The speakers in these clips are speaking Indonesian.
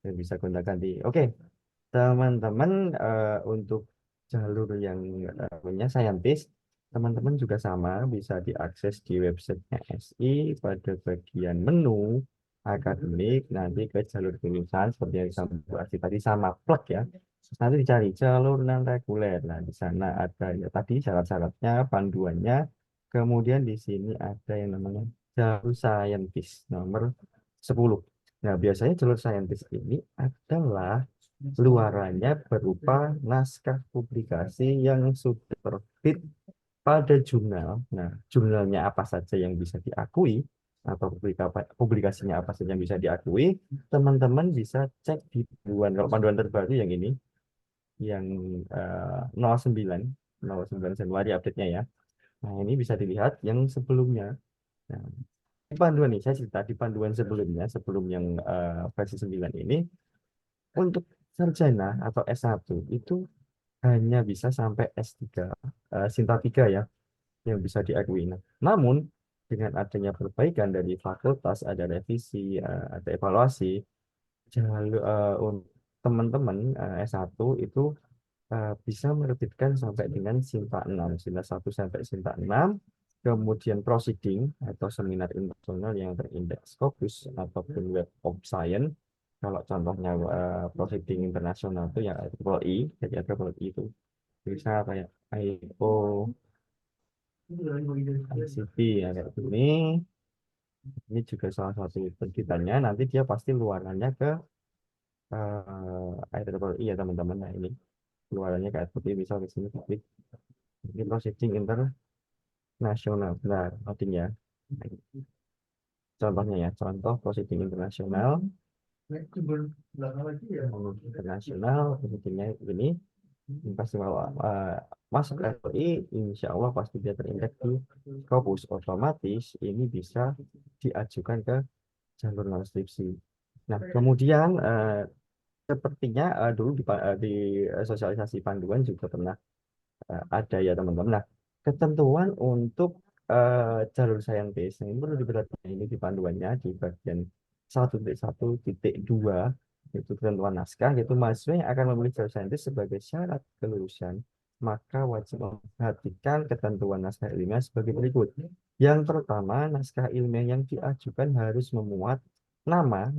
yang bisa gonta-ganti. Oke, teman-teman, untuk jalur yang punya saintis, teman-teman juga sama bisa diakses di websitenya SI pada bagian menu akademik, nanti ke jalur jurusan seperti yang disampaikan tadi sama plug ya. Terus nanti dicari jalur non reguler. Nah, di sana ada ya tadi syarat-syaratnya, panduannya. Kemudian di sini ada yang namanya jalur saintis nomor 10. Nah, biasanya jalur saintis ini adalah luarannya berupa naskah publikasi yang sudah terbit pada jurnal. Nah, jurnalnya apa saja yang bisa diakui atau publikasinya apa saja yang bisa diakui, teman-teman bisa cek di panduan. Kalau panduan terbaru yang ini, yang 09, 09 Januari update-nya ya. Nah, ini bisa dilihat yang sebelumnya. Nah, di panduan ini, saya cerita di panduan sebelumnya, sebelum yang versi 9 ini, untuk sarjana atau S1 itu hanya bisa sampai S3, Sinta 3 ya, yang bisa diakui. Nah, namun dengan adanya perbaikan dari fakultas, ada revisi, ada evaluasi, jalur untuk teman-teman S1 itu bisa menerbitkan sampai dengan Sinta 6, Sinta 1 sampai Sinta 6, kemudian proceeding atau seminar internasional yang terindeks Scopus ataupun Web of Science. Kalau contohnya proceeding internasional itu yang IEEE, jadi ada IEEE itu bisa kayak IO, ICP ya kayak gini. Ini juga salah satu terbitannya. Nanti dia pasti luarannya ke IEEE ya teman-teman. Nah ini luarannya kayak seperti misal di sini publik. Ini proceeding internasional. Nah, artinya contohnya ya, contoh proceeding internasional. Internasional, proceedingnya ini pasti kalau masuk FPI, insya Allah pasti dia terindeks di Scopus, otomatis ini bisa diajukan ke jalur non skripsi. Nah, kemudian sepertinya dulu di sosialisasi panduan juga pernah ada ya teman-teman. Nah, ketentuan untuk jalur saintis ini perlu diperhatikan ini di panduannya di bagian 1.1.2 itu ketentuan naskah, yaitu mahasiswa yang akan memilih jalur saintis sebagai syarat kelulusan maka wajib memperhatikan ketentuan naskah ilmiah sebagai berikut. Yang pertama, naskah ilmiah yang diajukan harus memuat nama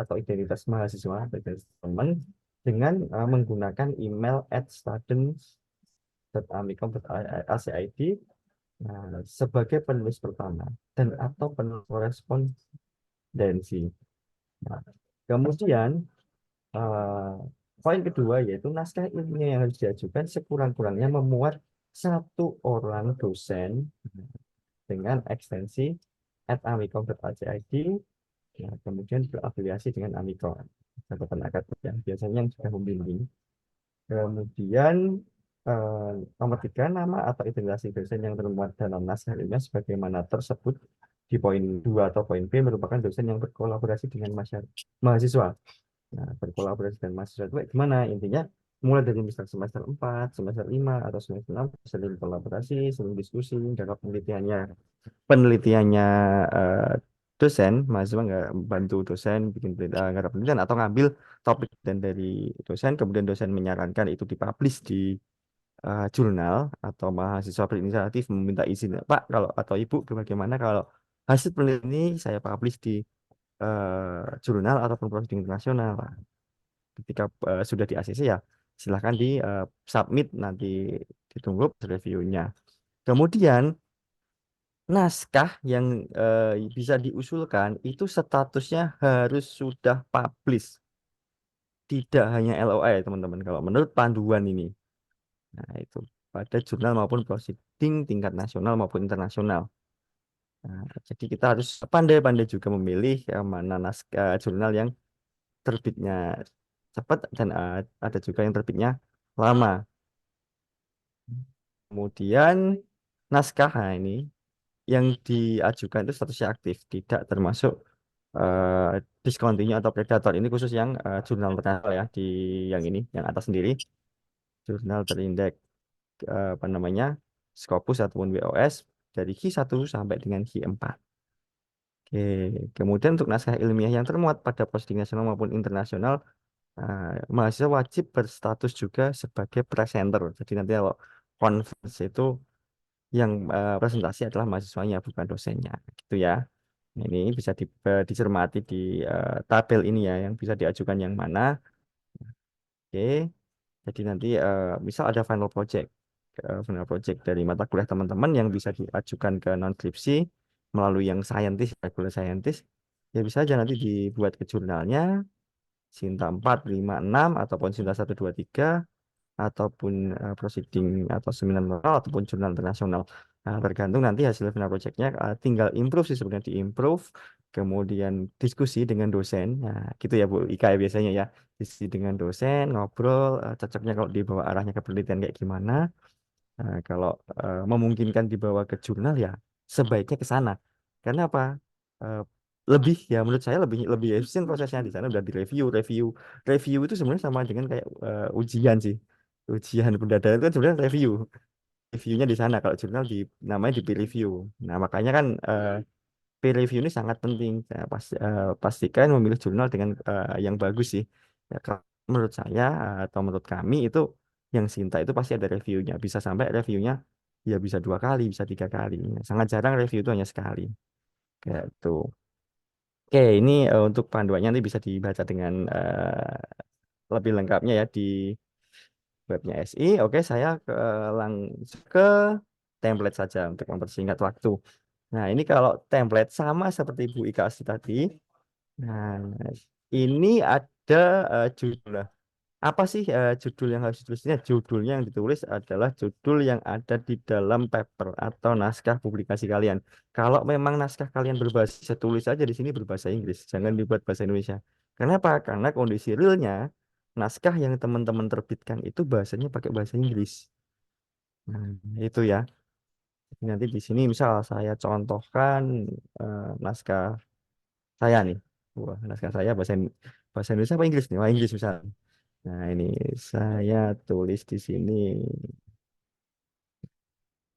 atau identitas mahasiswa atau identitas teman dengan menggunakan email @students.amikom.ac.id, nah, sebagai penulis pertama dan atau penulis korespondensi. Nah, kemudian eh, poin kedua yaitu naskah ilmiah yang harus diajukan sekurang-kurangnya memuat satu orang dosen dengan ekstensi @amikom.ac.id, nah, kemudian berafiliasi dengan Amikom, catatan akademik yang biasanya yang sudah membimbing. Kemudian nomor tiga, nama atau identitas dosen yang termuat dalam naskah ilmiah sebagaimana tersebut di poin 2 atau poin B merupakan dosen yang berkolaborasi dengan mahasiswa. Nah, berkolaborasi dengan mahasiswa itu kayak gimana? Intinya mulai dari misal semester 4, semester 5, atau semester 6, sering kolaborasi, sering diskusi, dalam penelitiannya eh, dosen, mahasiswa nggak bantu dosen bikin nggak penelitian atau ngambil topik dan dari dosen, kemudian dosen menyarankan itu dipublish di jurnal, atau mahasiswa berinisiatif meminta izin, Pak kalau atau Ibu bagaimana kalau hasil penelitian ini saya publish di jurnal ataupun proceeding internasional. Nah, ketika sudah di ACC ya silahkan di submit, nanti ditunggu reviewnya. Kemudian naskah yang bisa diusulkan itu statusnya harus sudah publish, tidak hanya LOI ya teman-teman kalau menurut panduan ini. Nah, itu pada jurnal maupun proceeding tingkat nasional maupun internasional. Nah, jadi kita harus pandai-pandai juga memilih mana naskah jurnal yang terbitnya cepat dan ada juga yang terbitnya lama. Kemudian naskah, nah ini yang diajukan itu statusnya aktif, tidak termasuk discontinue atau predator. Ini khusus yang jurnal terkenal ya, di yang ini, yang atas sendiri, jurnal terindeks apa namanya, Scopus ataupun WOS dari Q1 sampai dengan Q4. Oke, kemudian untuk naskah ilmiah yang termuat pada posting nasional maupun internasional, mahasiswa wajib berstatus juga sebagai presenter. Jadi nanti kalau conference itu yang presentasi adalah mahasiswanya bukan dosennya, gitu ya. Nah, ini bisa dicermati di tabel ini ya, yang bisa diajukan yang mana. Oke, jadi nanti misal ada final project dari mata kuliah teman-teman yang bisa diajukan ke non skripsi melalui yang saintis, regular saintis, ya bisa aja nanti dibuat ke jurnalnya, Sinta 4, 5, 6 ataupun Sinta 1, 2, 3 ataupun proceeding atau seminar lokal ataupun jurnal internasional. Nah, tergantung nanti hasil final projectnya, tinggal improve sih sebenarnya diimprove, kemudian diskusi dengan dosen. Nah, gitu ya Bu Ika ya biasanya ya. Diskusi dengan dosen, ngobrol, cocoknya kalau dibawa arahnya ke penelitian kayak gimana. Nah, kalau memungkinkan dibawa ke jurnal ya sebaiknya ke sana. Karena apa? Eh, lebih ya menurut saya lebih lebih efisien prosesnya di sana udah review itu sebenarnya sama dengan kayak ujian sih. Ujian pendadaran itu kan sebenarnya reviewnya di sana. Kalau jurnal namanya di peer review. Nah makanya kan peer review ini sangat penting. Pastikan memilih jurnal dengan yang bagus sih. Ya, menurut saya atau menurut kami itu yang Sinta itu pasti ada reviewnya. Bisa sampai reviewnya ya bisa 2 kali, bisa 3 kali. Sangat jarang review itu hanya sekali. Kayak itu. Oke, ini untuk panduannya nanti bisa dibaca dengan lebih lengkapnya ya di webnya SI. Oke, saya langsung ke template saja untuk mempersingkat waktu. Nah, ini kalau template sama seperti Bu Ika tadi. Nah, ini ada judul. Apa sih judul yang harus ditulisnya? Judulnya yang ditulis adalah judul yang ada di dalam paper atau naskah publikasi kalian. Kalau memang naskah kalian berbahasa, tulis aja di sini berbahasa Inggris, jangan dibuat bahasa Indonesia. Kenapa? Karena kondisi realnya naskah yang teman-teman terbitkan itu bahasanya pakai bahasa Inggris. Nah, itu ya. Nanti di sini misal saya contohkan naskah saya nih. Wah, naskah saya bahasa Indonesia apa Inggris nih? Wah, Inggris misalnya. Nah, ini saya tulis di sini.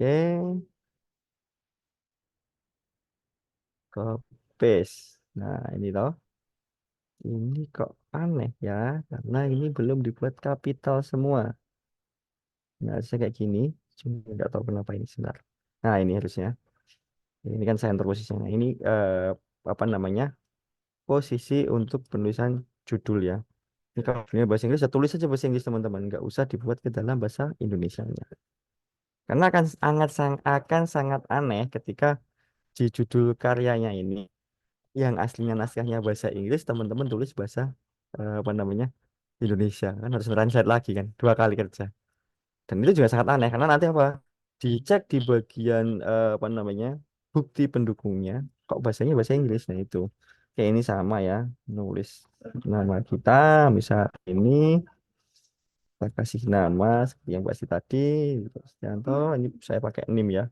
Oke, copy paste. Nah, ini loh. Ini kok aneh ya, karena ini belum dibuat kapital semua. Nah, harusnya kayak gini. Cuma nggak tahu kenapa ini sebentar. Nah, ini harusnya. Ini kan center posisinya. Ini apa namanya? Posisi untuk penulisan judul ya. Ini kalau ini bahasa Inggris, ya tulis aja bahasa Inggris teman-teman. Nggak usah dibuat ke dalam bahasa Indonesianya. Karena akan sangat aneh ketika di judul karyanya ini yang aslinya naskahnya bahasa Inggris teman-teman tulis bahasa apa namanya Indonesia kan harus translate lagi kan 2 kali kerja dan itu juga sangat aneh karena nanti apa dicek di bagian apa namanya bukti pendukungnya kok bahasanya bahasa Inggris nah itu kayak ini sama ya nulis nama kita misal ini kita kasih nama seperti yang pasti tadi gitu. Stianto ini saya pakai NIM ya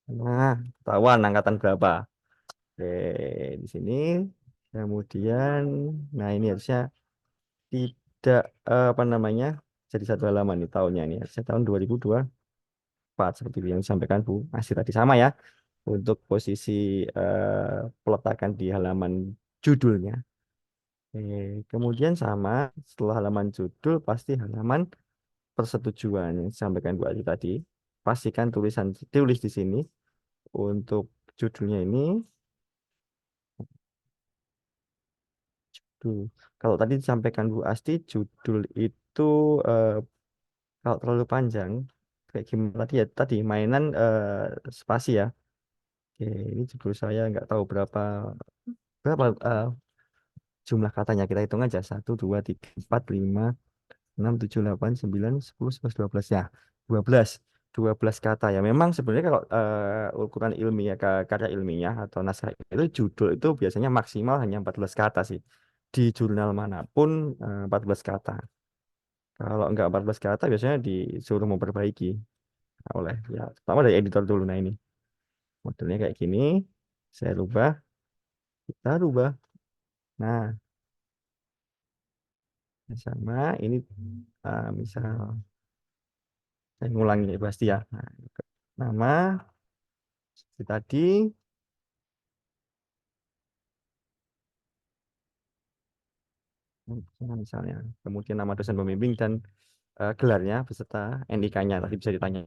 nah ketahuan angkatan berapa. Oke, di sini. Kemudian, nah ini harusnya tidak apa namanya jadi satu halaman nih tahunnya ini. Harusnya tahun 2024 seperti yang disampaikan Bu Asih tadi sama ya. Untuk posisi peletakan di halaman judulnya. Oke, kemudian sama setelah halaman judul pasti halaman persetujuan yang disampaikan Bu Asih tadi. Pastikan tulis di sini untuk judulnya ini. Tuh. Kalau tadi disampaikan Bu Asti, judul itu eh, kalau terlalu panjang, kayak gimana tadi ya, tadi mainan spasi ya. Oke, ini judul saya nggak tahu berapa berapa jumlah katanya. Kita hitung aja, 1, 2, 3, 4, 5, 6, 7, 8, 9, 10, 11, 12 ya. 12 kata ya. Memang sebenarnya kalau ukuran ilmiah, karya ilmiah atau naskah itu judul itu biasanya maksimal hanya 14 kata sih. Di jurnal manapun 14 kata. Kalau enggak 14 kata biasanya disuruh memperbaiki oleh ya pertama dari editor dulu. Nah ini modelnya kayak gini. Saya rubah, kita rubah. Nah, sama ini misal saya ngulangi ya pasti ya. Nah, nama seperti tadi misalnya. Kemudian nama dosen pembimbing dan gelarnya beserta NIK-nya tadi bisa ditanya.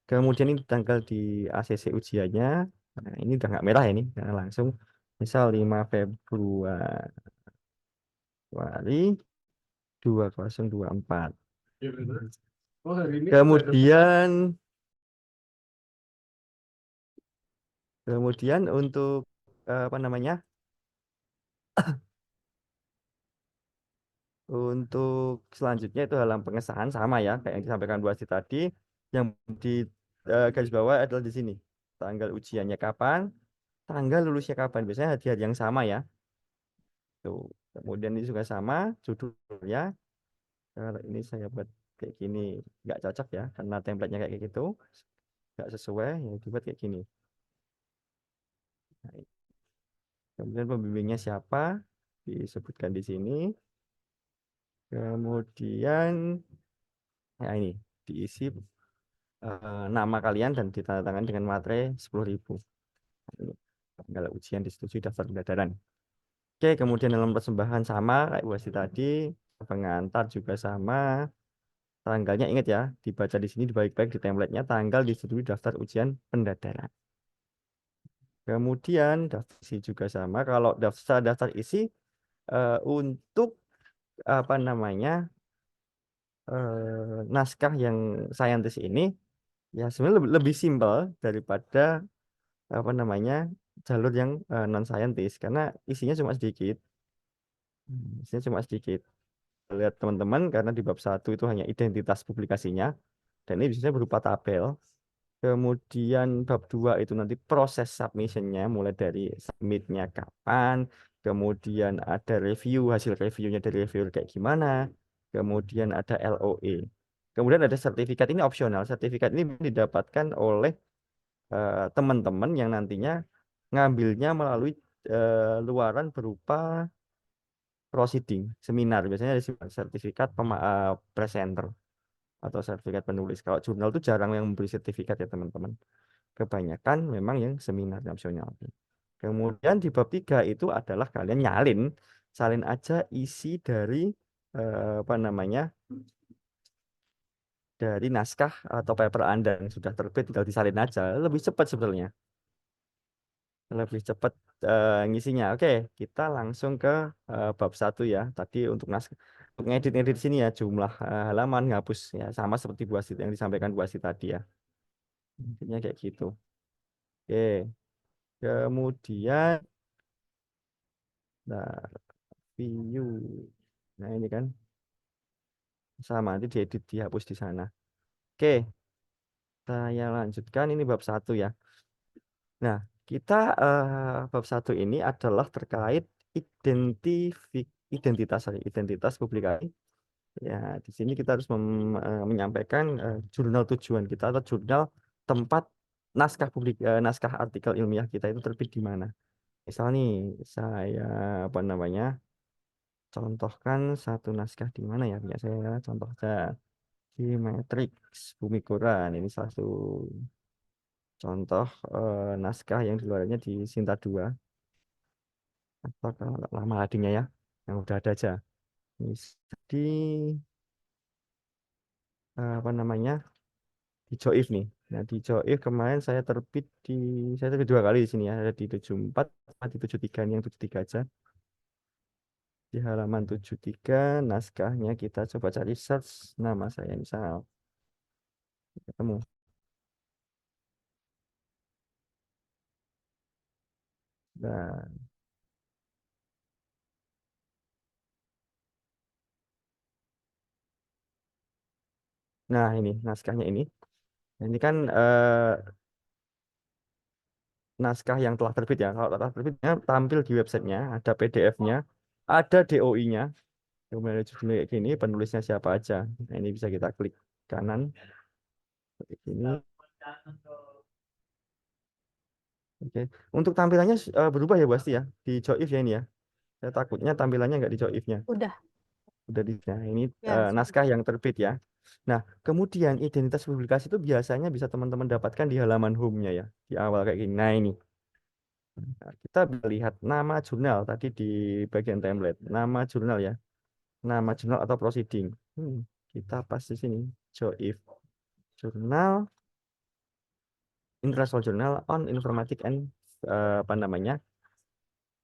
Kemudian ini tanggal di ACC ujiannya. Nah, ini udah nggak merah ini. Nah, langsung misal 5 Februari 2024. Oh, hari ini Kemudian kemudian untuk apa namanya? Untuk selanjutnya itu halaman pengesahan sama ya kayak yang disampaikan Bu Asti tadi. Yang di garis bawah adalah di sini. Tanggal ujiannya kapan, tanggal lulusnya kapan. Biasanya hadiah yang sama ya. Tuh. Kemudian ini juga sama judulnya. Kalau ini saya buat kayak gini nggak cocok ya karena template-nya kayak gitu nggak sesuai ya dibuat kayak gini. Nah, kemudian pembimbingnya siapa disebutkan di sini. Kemudian ya ini diisi nama kalian dan ditandatangani dengan materai 10.000. Ini tanggal ujian disetujui daftar pendaftaran. Oke, kemudian dalam persembahan sama kayak Bu Asti tadi, pengantar juga sama. Tanggalnya ingat ya, dibaca di sini baik-baik di template-nya tanggal disetujui daftar ujian pendaftaran. Kemudian daftar isi juga sama. Kalau daftar isi untuk apa namanya naskah yang saintis ini ya sebenarnya lebih simpel daripada apa namanya jalur yang non saintis karena isinya cuma sedikit. Isinya cuma sedikit. Lihat teman-teman karena di bab satu itu hanya identitas publikasinya dan ini biasanya berupa tabel. Kemudian bab 2 itu nanti proses submissionnya mulai dari submitnya kapan, kemudian ada review, hasil reviewnya dari reviewer kayak gimana, kemudian ada LOE. Kemudian ada sertifikat ini opsional. Sertifikat ini didapatkan oleh teman-teman yang nantinya ngambilnya melalui luaran berupa proceeding, seminar. Biasanya ada sertifikat presenter atau sertifikat penulis. Kalau jurnal itu jarang yang memberi sertifikat ya teman-teman. Kebanyakan memang yang seminar nasional. Kemudian di bab 3 itu adalah kalian salin aja isi dari apa namanya dari naskah atau paper Anda yang sudah terbit tinggal disalin aja. Lebih cepat sebenarnya. Lebih cepat ngisinya. Oke, kita langsung ke bab 1 ya. Tadi untuk naskah untuk ngedit-ngedit sini ya jumlah halaman ngapus ya sama seperti Bu Asit yang disampaikan Bu Asit tadi ya. Intinya kayak gitu. Oke. Kemudian nah view. Nah, ini kan sama nanti diedit dihapus di sana. Oke, saya lanjutkan ini bab 1 ya. Nah, kita bab 1 ini adalah terkait identitas publikasi. Ya, di sini kita harus menyampaikan jurnal tujuan kita atau jurnal tempat naskah artikel ilmiah kita itu terbit di mana. Misal nih, saya apa namanya? Contohkan satu naskah di mana ya punya saya contoh saja di Matrix Bumi Koran ini satu contoh naskah yang di luarnya di Sinta 2 atau kalau lama ladinya ya yang udah ada aja ini di apa namanya di Joif nih. Nah di Joif kemarin saya terbit 2 kali di sini ya ada di 74 sama di 73 ini yang 73 aja di halaman 73 naskahnya kita coba cari search nama saya misal ketemu. Nah, nah ini naskahnya ini. Nah, ini kan naskah yang telah terbit ya. Kalau telah terbitnya tampil di websitenya, ada PDF-nya, ada DOI-nya. Kemudian ada judulnya kayak gini, penulisnya siapa aja. Nah, ini bisa kita klik kanan seperti ini. Oke. Untuk tampilannya berubah ya Bu Asti ya di Joif ya ini ya. Saya takutnya tampilannya nggak di Joif-nya. Udah, Udah di nah, ini ya. naskah yang terbit ya. Nah, kemudian identitas publikasi itu biasanya bisa teman-teman dapatkan di halaman home-nya ya, di awal kayak gini. Nah, ini. Nah, kita bisa lihat nama jurnal tadi di bagian template, nama jurnal ya. nama jurnal atau proceeding. Kita pas di sini. If jurnal, International Journal on Informatics and apa namanya,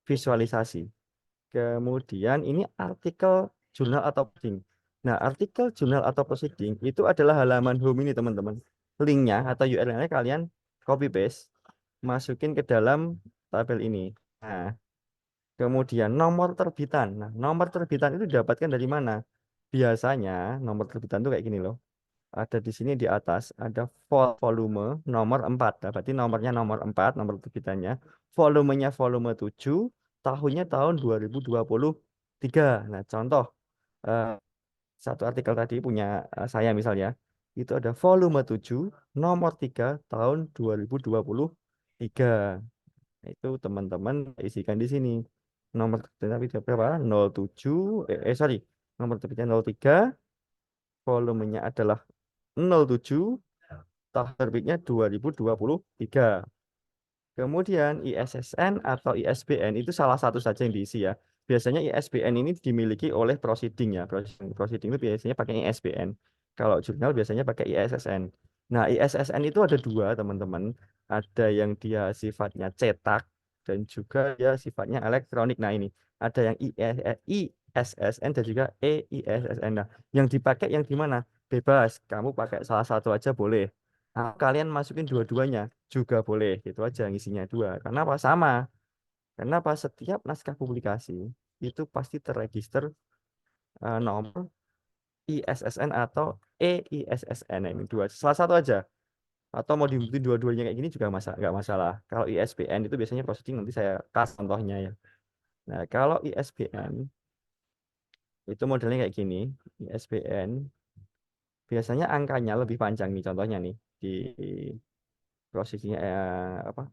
visualisasi. Kemudian ini artikel jurnal atau proceeding. Nah, artikel jurnal atau proceeding itu adalah halaman home ini, teman-teman. Linknya atau URL-nya kalian copy paste, masukin ke dalam tabel ini. Nah, kemudian nomor terbitan. Nah, nomor terbitan itu didapatkan dari mana? Biasanya nomor terbitan itu kayak gini loh. Ada di sini di atas, ada volume nomor 4. Nah, berarti nomornya nomor 4, nomor terbitannya. Volumenya volume 7, tahunnya tahun 2023. Nah, contoh eh, satu artikel tadi punya saya misalnya, itu ada volume 7, nomor 3, tahun 2023. Nah, itu teman-teman isikan di sini. Nomor tapi berapa? 07, sorry. Nomor terbitnya 03, volumenya adalah 07, tahun terbitnya 2023. Kemudian ISSN atau ISBN itu salah satu saja yang diisi ya. Biasanya ISBN ini dimiliki oleh proceeding ya. Proceeding itu biasanya pakai ISBN. Kalau jurnal biasanya pakai ISSN. Nah, ISSN itu ada dua, teman-teman. Ada yang dia sifatnya cetak dan juga dia sifatnya elektronik. Nah, ini ada yang ISSN dan juga EISSN. Nah, yang dipakai yang di mana? Bebas. Kamu pakai salah satu aja boleh. Nah, kalian masukin dua-duanya juga boleh, gitu aja ngisinya dua. Karena apa? Sama. Karena apa? Setiap naskah publikasi itu pasti terregister nomor ISSN atau EISSN. Nah, ini dua. Salah satu aja. Atau mau dibikin dua-duanya kayak gini juga nggak masalah. Kalau ISBN itu biasanya proceeding nanti saya kasih contohnya ya. Nah, kalau ISBN itu modelnya kayak gini. ISBN biasanya angkanya lebih panjang nih, contohnya nih di prosesinya apa,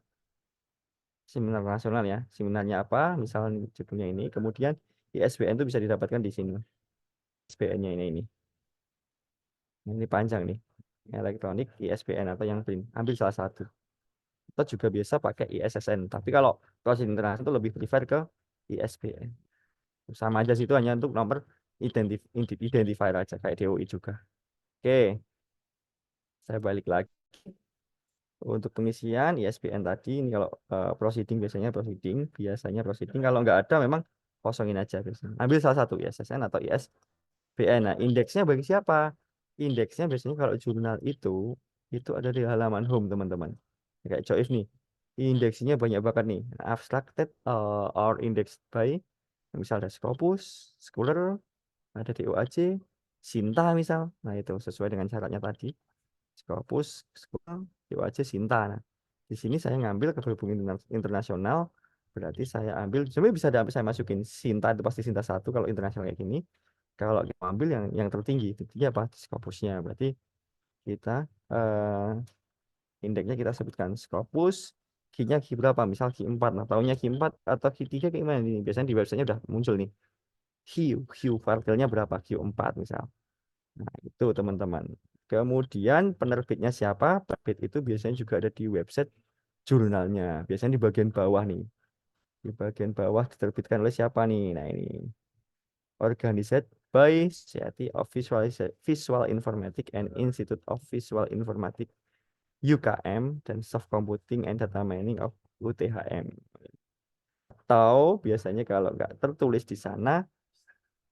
seminar nasional ya. Seminarnya apa? Misalnya judulnya ini. Kemudian ISBN itu bisa didapatkan di sini. ISBN-nya ini. Ini panjang nih. Elektronik, ISBN atau yang print. Ambil salah satu. Kita juga biasa pakai ISSN. Tapi kalau proses internasional itu lebih prefer ke ISBN. Sama aja sih, itu hanya untuk nomor identifier aja kayak DOI juga. Oke, saya balik lagi. Untuk pengisian ISBN tadi, ini kalau biasanya proceeding. Kalau nggak ada memang kosongin aja biasanya. Ambil salah satu ISSN atau ISBN. Nah, indeksnya bagi siapa? Indeksnya biasanya kalau jurnal itu ada di halaman home, teman-teman. Kayak Joif nih. Indeksinya banyak banget nih. Abstracted or indexed by, misal ada Scopus, Scholar, ada DOAJ, Sinta misal. Nah, itu sesuai dengan syaratnya tadi. Scopus, Scholar, DOAJ, Sinta. Nah, di sini saya ngambil keberhubungan internasional, berarti saya ambil, sebenarnya bisa saya masukin Sinta, itu pasti Sinta satu kalau internasional kayak gini. Kalau kita ambil yang tertinggi, itu dia apa? Scopusnya. Berarti kita indeksnya kita sebutkan Scopus, Q-nya Q berapa? Misal Q4. Nah, tahunnya Q4 atau Q3 kayak gimana nih? Biasanya di websitenya udah muncul nih. Q kuartilnya berapa? Q4 misal. Nah, itu teman-teman. Kemudian penerbitnya siapa? Penerbit itu biasanya juga ada di website jurnalnya. Biasanya di bagian bawah nih. Di bagian bawah diterbitkan oleh siapa nih? Nah, ini. Organized by Society of Visual Informatics and Institute of Visual Informatics UKM dan Soft Computing and Data Mining of UTHM. Atau biasanya kalau nggak tertulis di sana,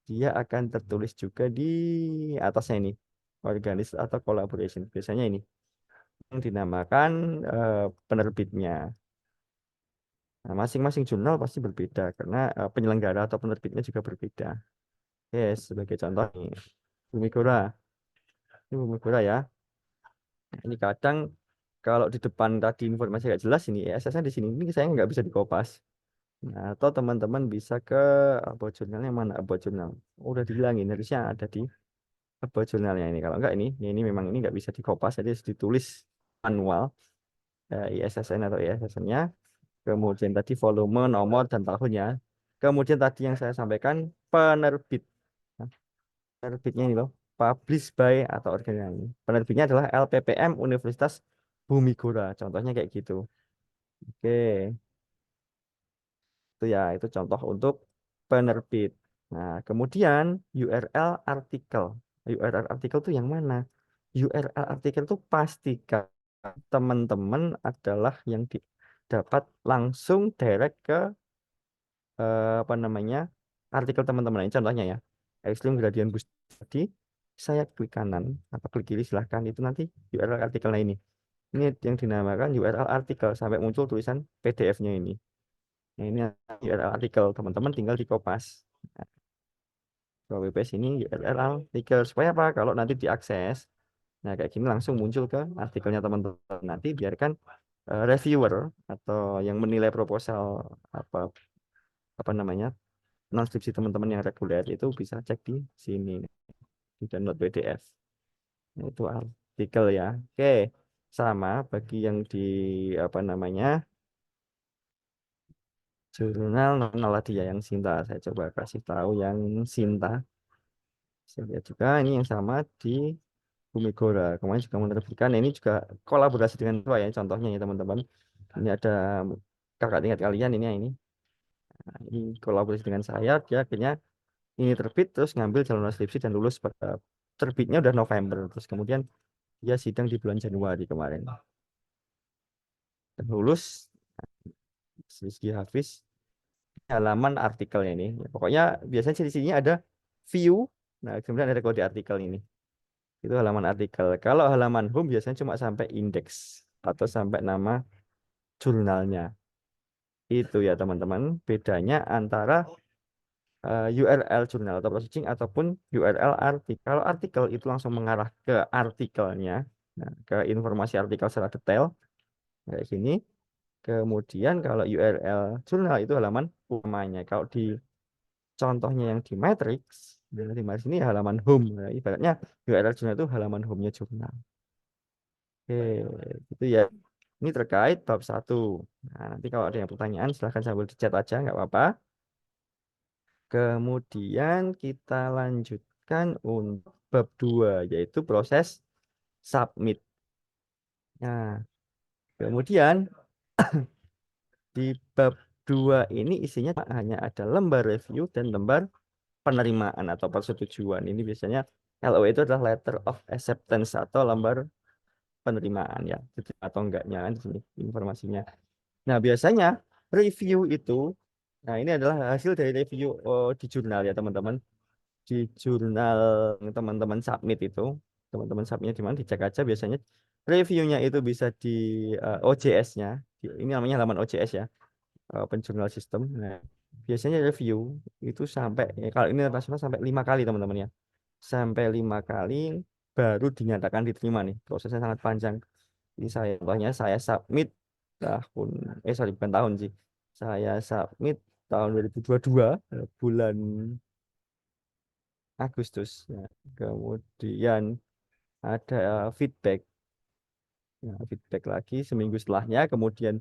dia akan tertulis juga di atasnya ini. Organized atau collaboration. Biasanya ini yang dinamakan penerbitnya. Nah, masing-masing jurnal pasti berbeda karena penyelenggara atau penerbitnya juga berbeda. Yes, sebagai contoh nih, Bumi Gora. Ini Bumi Gora ya. Nah, ini kadang kalau di depan tadi informasi nggak jelas ini, SS-nya di sini ini saya nggak bisa dikopas. Nah, atau teman-teman bisa ke about jurnalnya mana? About jurnal. Udah dihilangin, harusnya ada di about jurnalnya ini. Kalau enggak ini memang ini nggak bisa dikopas, jadi harus ditulis manual ISSN atau ISSN-nya. Kemudian tadi volume, nomor, dan tahunnya. Kemudian tadi yang saya sampaikan penerbit. Nah, penerbitnya ini loh, publish by atau organisasi. Penerbitnya adalah LPPM Universitas Bumi Gora. Contohnya kayak gitu. Oke, itu ya, itu contoh untuk penerbit. Nah, kemudian URL artikel. URL artikel itu yang mana? URL artikel itu pastikan teman-teman adalah yang dapat langsung direct ke apa namanya artikel teman-teman. Ini contohnya ya, Extreme Gradient Boost tadi saya klik kanan atau klik kiri silahkan, itu nanti URL artikelnya ini yang dinamakan URL artikel sampai muncul tulisan PDF-nya ini. Nah, ini URL artikel, teman-teman tinggal di kopas. Nah, WPS ini URL artikel supaya apa? Kalau nanti diakses, nah kayak gini langsung muncul ke artikelnya teman-teman. Nanti biarkan reviewer atau yang menilai proposal apa apa namanya non skripsi teman-teman yang reguler itu bisa cek di sini, di download PDF. Nah, itu artikel ya. Oke, sama bagi yang di apa namanya jurnal nominal tadi ya, yang Sinta. Saya coba kasih tahu yang Sinta. Saya lihat juga ini yang sama di Bumi Gora. Kemarin juga menerbitkan. Ini juga kolaborasi dengan tua ya. Contohnya ya teman-teman. Ini ada kakak tingkat kalian ini ya ini. Nah, ini kolaborasi dengan saya. Dia akhirnya ini terbit terus ngambil jalur skripsi dan lulus pada terbitnya udah November. Terus kemudian dia sidang di bulan Januari kemarin. Dan lulus Rizky Hafiz halaman artikelnya ini. Pokoknya biasanya di sini ada view. Nah, kemudian ada kode artikel ini. Itu halaman artikel. Kalau halaman home biasanya cuma sampai indeks atau sampai nama jurnalnya. Itu ya teman-teman. Bedanya antara URL jurnal atau processing ataupun URL artikel. Kalau artikel itu langsung mengarah ke artikelnya, nah, ke informasi artikel secara detail kayak sini. Kemudian kalau URL jurnal itu halaman utamanya. Kalau di contohnya yang di Matrix, di Matrix ini halaman home. Nah, ibaratnya URL jurnal itu halaman home-nya jurnal. Oke, itu ya. Ini terkait bab 1. Nah, nanti kalau ada yang pertanyaan silahkan sambil di chat aja, nggak apa-apa. Kemudian kita lanjutkan untuk bab 2, yaitu proses submit. Nah, kemudian di bab 2 ini isinya hanya ada lembar review dan lembar penerimaan atau persetujuan. Ini biasanya LOA itu adalah letter of acceptance atau lembar penerimaan ya, atau enggaknya kan di sini informasinya. Nah, biasanya review itu, nah ini adalah hasil dari review di jurnal ya teman-teman. Di jurnal teman-teman submit itu, teman-teman submitnya di mana dicek aja biasanya reviewnya itu bisa di OJS-nya. Ini namanya halaman OJS ya, Open Journal System. Nah, biasanya review itu sampai kalau ini nasional sampai 5 kali teman-teman ya, sampai 5 kali baru dinyatakan diterima nih. Prosesnya sangat panjang. Ini saya contohnya saya submit tahun sorry bukan tahun sih. Saya submit tahun 2022 bulan Agustus. Nah, kemudian ada feedback. Nah, feedback lagi seminggu setelahnya, kemudian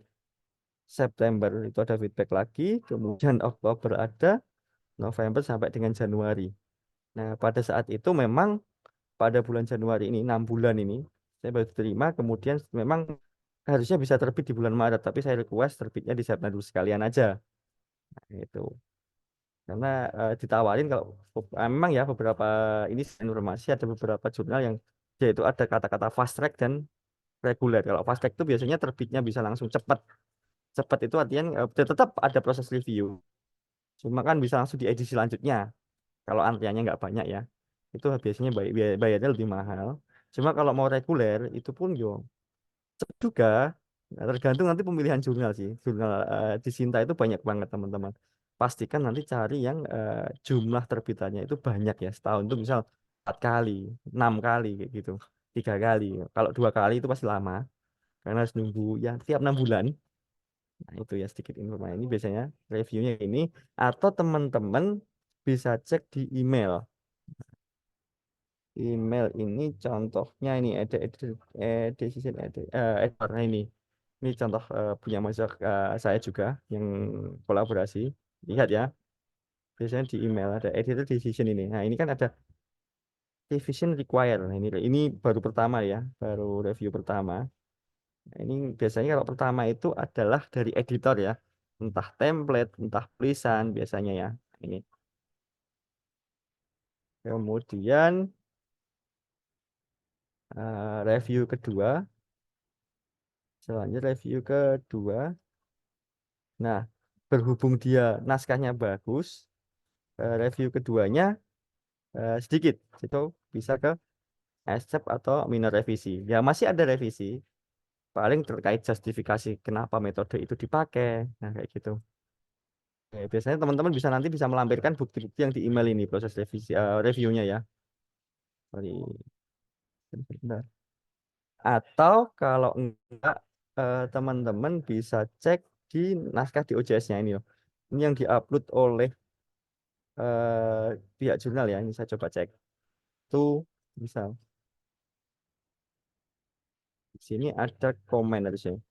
September itu ada feedback lagi, kemudian Oktober ada, November sampai dengan Januari. Nah, pada saat itu memang pada bulan Januari ini, 6 bulan ini, saya baru terima, kemudian memang harusnya bisa terbit di bulan Maret, tapi saya request terbitnya di September sekalian aja. Nah, itu. Karena ditawarin kalau memang ya beberapa ini informasi ada beberapa jurnal yang yaitu ada kata-kata fast track dan reguler. Kalau fast track itu biasanya terbitnya bisa langsung cepat. Cepat itu artinya tetap ada proses review. Cuma kan bisa langsung di edisi selanjutnya. Kalau antriannya nggak banyak ya. Itu biasanya bayarnya lebih mahal. Cuma kalau mau reguler itu pun yo cepet juga. Nah, tergantung nanti pemilihan jurnal sih. Jurnal di Sinta itu banyak banget teman-teman. Pastikan nanti cari yang jumlah terbitannya itu banyak ya. Setahun itu misal 4 kali, 6 kali kayak gitu, 3 kali. Kalau 2 kali itu pasti lama karena harus nunggu ya tiap 6 bulan. Nah, itu ya sedikit informasi ini biasanya reviewnya ini atau teman-teman bisa cek di email. Email ini contohnya ini ada decision editor. Nah, ini contoh punya mahasiswa saya juga yang kolaborasi. Lihat ya, biasanya di email ada editor decision ini. Nah, ini kan ada revision require. Nah, ini baru pertama ya, baru review pertama. Nah, ini biasanya kalau pertama itu adalah dari editor ya, entah template, entah tulisan biasanya ya. Ini. Kemudian review kedua, selanjutnya review kedua. Nah, berhubung dia naskahnya bagus, review keduanya sedikit, itu bisa ke accept atau minor revisi. Ya masih ada revisi, paling terkait justifikasi kenapa metode itu dipakai. Nah, kayak gitu. Biasanya teman-teman bisa nanti bisa melampirkan bukti-bukti yang di email ini proses revisi reviewnya ya. Sorry. Bentar. Atau kalau enggak teman-teman bisa cek di naskah di OJS-nya ini loh. Ini yang diupload oleh pihak jurnal ya. Ini saya coba cek. Tuh misal di sini ada komen harusnya.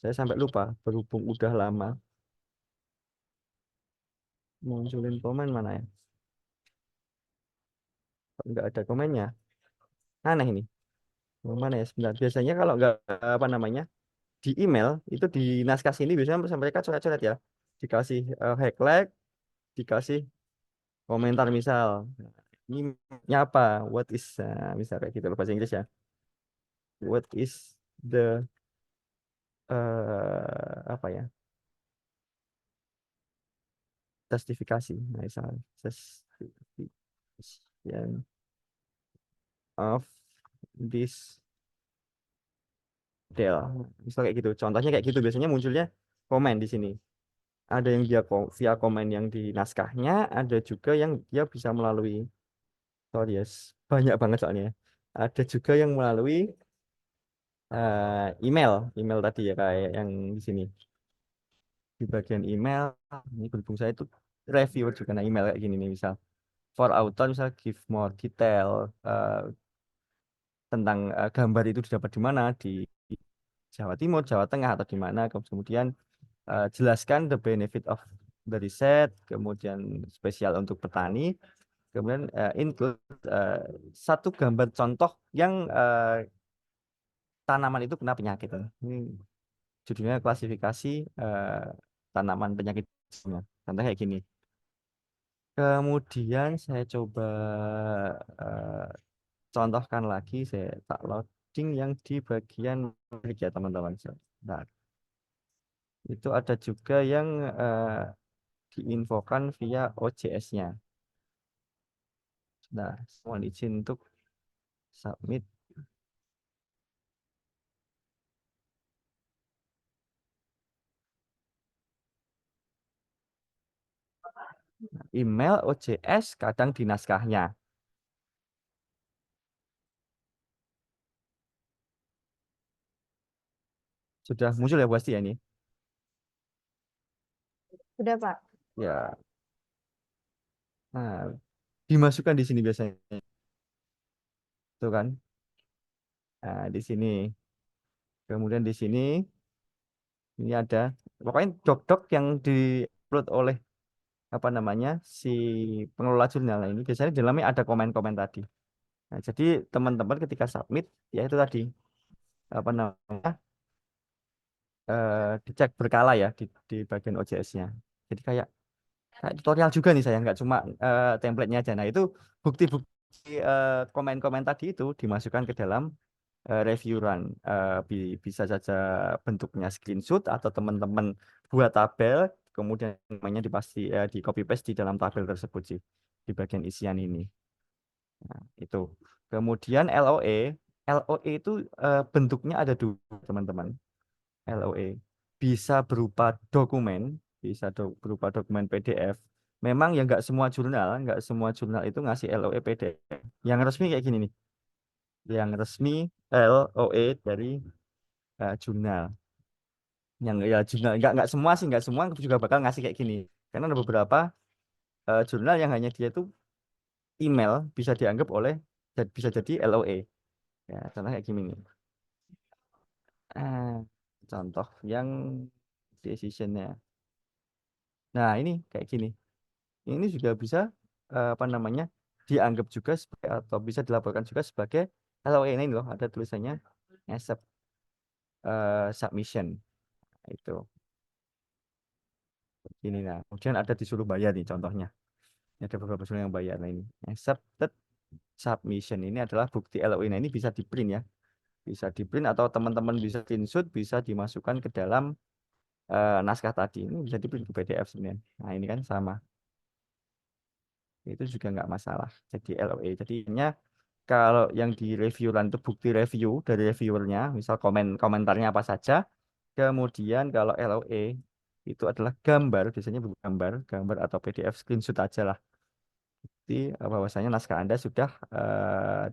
Saya sampai lupa berhubung udah lama munculin komen mana ya? Kok nggak ada komennya. Aneh ini. Yang mana ya sebentar. Biasanya kalau nggak apa namanya di email itu di naskah sini biasanya mereka coret-coret ya. Dikasih highlight, dikasih komentar misal. Ini apa? What is misal kayak gitu loh bahasa Inggris ya. What is the apa ya? Justifikasi. Nah, misal justification of this del. Misal kayak gitu. Contohnya kayak gitu biasanya munculnya komen di sini. Ada yang dia via komen yang di naskahnya, ada juga yang dia bisa melalui sorry yes, banyak banget soalnya. Ada juga yang melalui email, email tadi ya kayak yang di sini. Di bagian email, ini berhubung saya itu review juga nah email kayak gini nih misal. For author misal give more detail tentang gambar itu didapat di mana di Jawa Timur, Jawa Tengah atau di mana. Kemudian jelaskan the benefit of the research, kemudian spesial untuk petani, kemudian include eh, satu gambar contoh yang tanaman itu kena penyakit. Ini judulnya klasifikasi eh, tanaman penyakit. Contoh kayak gini. Kemudian saya coba eh, contohkan lagi, saya tak loading yang di bagian ya teman-teman. Nah, itu ada juga yang diinfokan via OJS-nya. Nah, mohon izin untuk submit email OJS kadang di naskahnya. Sudah muncul ya pasti ya ini. Sudah, Pak. Ya, nah, dimasukkan di sini biasanya. Tuh kan. Nah, di sini. Kemudian di sini ini ada pokoknya dok-dok yang diupload oleh apa namanya si pengelola jurnal ini biasanya di dalamnya ada komen-komen tadi. Nah, jadi teman-teman ketika submit ya itu tadi apa namanya dicek berkala ya di bagian OJS-nya. Jadi kayak tutorial juga nih saya nggak cuma template-nya aja. Nah itu bukti-bukti komen-komen tadi itu dimasukkan ke dalam review run. Bisa saja bentuknya screenshot atau teman-teman buat tabel kemudian namanya di copy paste di dalam tabel tersebut sih di bagian isian ini. Nah, itu. Kemudian LOE itu bentuknya ada dua teman-teman. LOE bisa berupa dokumen, bisa berupa dokumen PDF. Memang ya nggak semua jurnal itu ngasih LOE PDF. Yang resmi kayak gini nih, yang resmi LOE dari jurnal. Yang ya jurnal nggak semua sih, nggak semua juga bakal ngasih kayak gini. Karena ada beberapa jurnal yang hanya dia itu email bisa dianggap oleh bisa jadi LOE. Ya, contoh kayak gini nih. Ah, contoh yang decisionnya. Nah, ini kayak gini. Ini juga bisa apa namanya dianggap juga atau bisa dilaporkan juga sebagai LOE ini loh ada tulisannya accept submission. Nah, itu ini nah kemudian ada disuruh bayar nih contohnya Ada beberapa personil yang bayar. Nah ini accepted submission ini adalah bukti LOI. Nah ini bisa di print ya, bisa di print atau teman-teman bisa screenshot, bisa dimasukkan ke dalam naskah tadi. Ini bisa di print ke PDF sebenarnya. Nah ini kan sama, itu juga nggak masalah. Jadi LOA. Jadinya kalau yang di reviewan itu bukti review dari reviewernya, misal komentarnya apa saja. Kemudian kalau LOA itu adalah gambar, biasanya bukan gambar atau PDF screenshot aja lah. Jadi bahwasanya naskah Anda sudah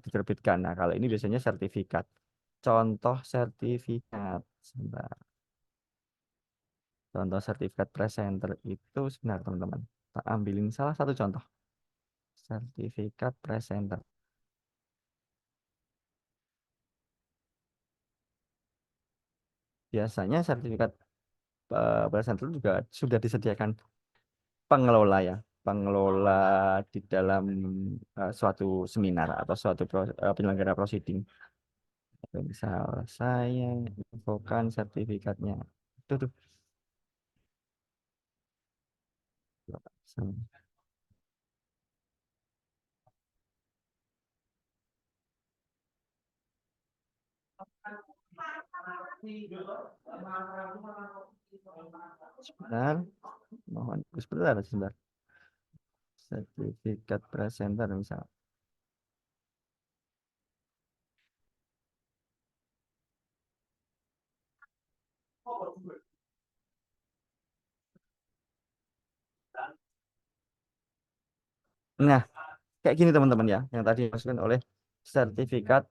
diterbitkan. Nah, kalau ini biasanya sertifikat. Contoh sertifikat. Sebentar. Contoh sertifikat presenter itu sebentar teman-teman. Tak ambilin salah satu contoh. Sertifikat presenter. Biasanya sertifikat presenter juga sudah disediakan pengelola ya. Pengelola di dalam suatu seminar atau suatu penyelenggara proceeding. Misal saya infokan sertifikatnya. Tuh. Sebentar, mohon sebentar. Sertifikat presenter misal. Nah, kayak gini teman-teman ya, yang tadi dimaksudkan oleh sertifikat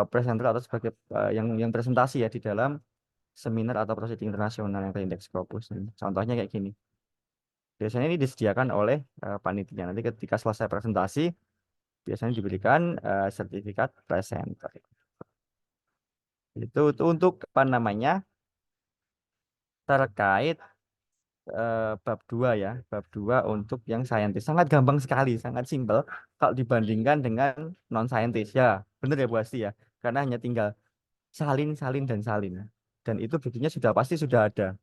presenter atau sebagai yang presentasi ya di dalam seminar atau proceeding internasional yang terindeks Scopus. Contohnya kayak gini. Biasanya ini disediakan oleh panitia. Nanti ketika selesai presentasi, biasanya diberikan sertifikat presenter. Itu untuk apa namanya? Terkait bab 2 ya. Bab 2 untuk yang saintis. Sangat gampang sekali, sangat simpel kalau dibandingkan dengan non saintis. Ya, benar ya Bu Asti ya. Karena hanya tinggal salin, salin dan salin. Dan itu buktinya sudah pasti sudah ada.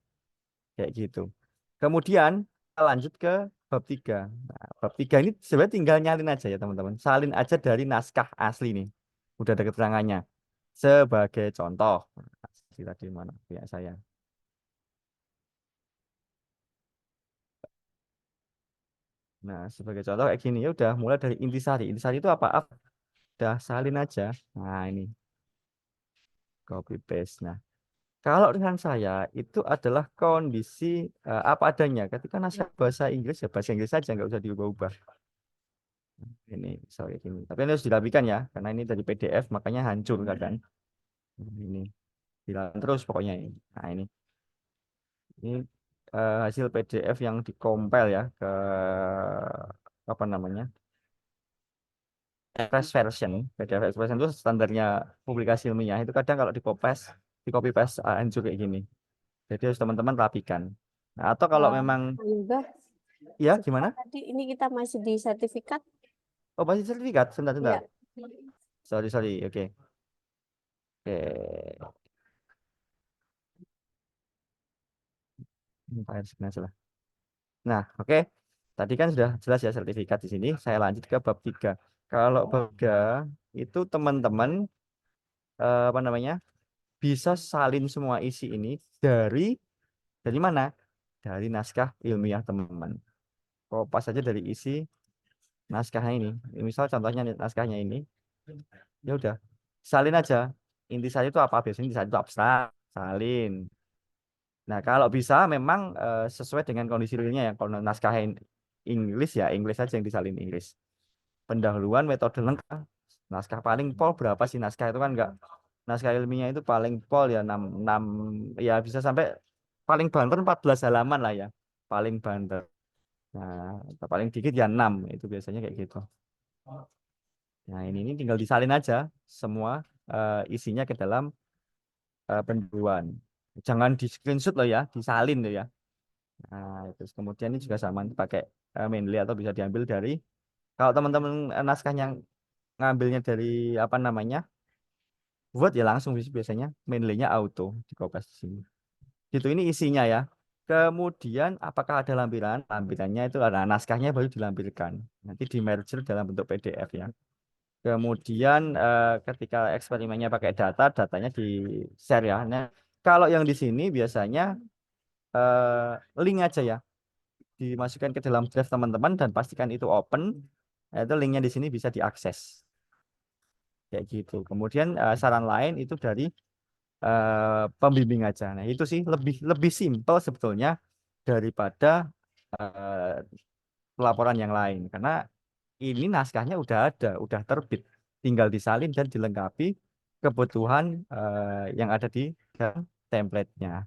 Kayak gitu. Kemudian kita lanjut ke bab 3. Nah, bab 3 ini sebenarnya tinggal nyalin aja ya teman-teman. Salin aja dari naskah asli nih. Udah ada keterangannya. Sebagai contoh. Tadi mana pihak saya. Nah, sebagai contoh kayak gini ya udah mulai dari intisari. Intisari itu apa? Udah salin aja. Nah, ini copy paste. Nah, kalau dengan saya itu adalah kondisi apa adanya. Ketika naskah bahasa Inggris ya bahasa Inggris saja nggak usah diubah-ubah. Ini sorry ini. Tapi ini harus dirapikan ya, karena ini dari PDF makanya hancur kadang. Ini hilang terus pokoknya ini. Nah, ini hasil PDF yang dikompil ya ke apa namanya? Express version. PDF Express version itu standarnya publikasi ilmiah. Itu kadang kalau di copy paste hancur kayak gini. Jadi harus teman-teman rapikan. Nah, atau kalau memang Juga ya gimana? tadi ini kita masih di sertifikat Oh, masih sertifikat. Sebentar, sebentar. ya. Sorry. Oke. Oke. Bentar, sebentar. Nah, oke. Tadi kan sudah jelas ya sertifikat di sini. Saya lanjut ke bab 3. Kalau bab 3 itu teman-teman apa namanya? Bisa salin semua isi ini dari mana? Dari naskah ilmiah teman-teman. Kopas saja dari isi naskahnya ini. Misal contohnya nih, naskahnya ini. Ya udah, salin aja. Intisari itu apa? Biasanya intisari itu abstrak, salin. Nah, kalau bisa memang sesuai dengan kondisi realnya ya. Kalau naskah Inggris ya, Inggris saja yang disalin Inggris. Pendahuluan metode lengkap. Naskah paling pol berapa sih naskah itu kan enggak. Naskah ilmiah itu paling pol ya 6 ya bisa sampai paling banter 14 halaman lah ya. Paling banter. Nah, paling dikit ya 6 itu biasanya kayak gitu. Nah, ini tinggal disalin aja semua isinya ke dalam pendahuluan. Jangan di screenshot loh ya, disalin loh ya. Nah, terus kemudian ini juga sama pakai Mendeley atau bisa diambil dari kalau teman-teman naskahnya ngambilnya dari apa namanya Word ya langsung biasanya Mendeley-nya auto di kopas di sini. Gitu ini isinya ya. Kemudian apakah ada lampiran? Lampirannya itu ada naskahnya baru dilampirkan. Nanti di merger dalam bentuk PDF ya. Kemudian ketika eksperimennya pakai data, datanya di share ya. Nah, kalau yang di sini biasanya link aja ya, dimasukkan ke dalam drive teman-teman dan pastikan itu open. Itu linknya di sini bisa diakses kayak gitu. Kemudian saran lain itu dari pembimbing aja. Nah, itu sih lebih lebih simpel sebetulnya daripada eh, pelaporan yang lain karena ini naskahnya udah ada, udah terbit, tinggal disalin dan dilengkapi kebutuhan yang ada di dalam template-nya.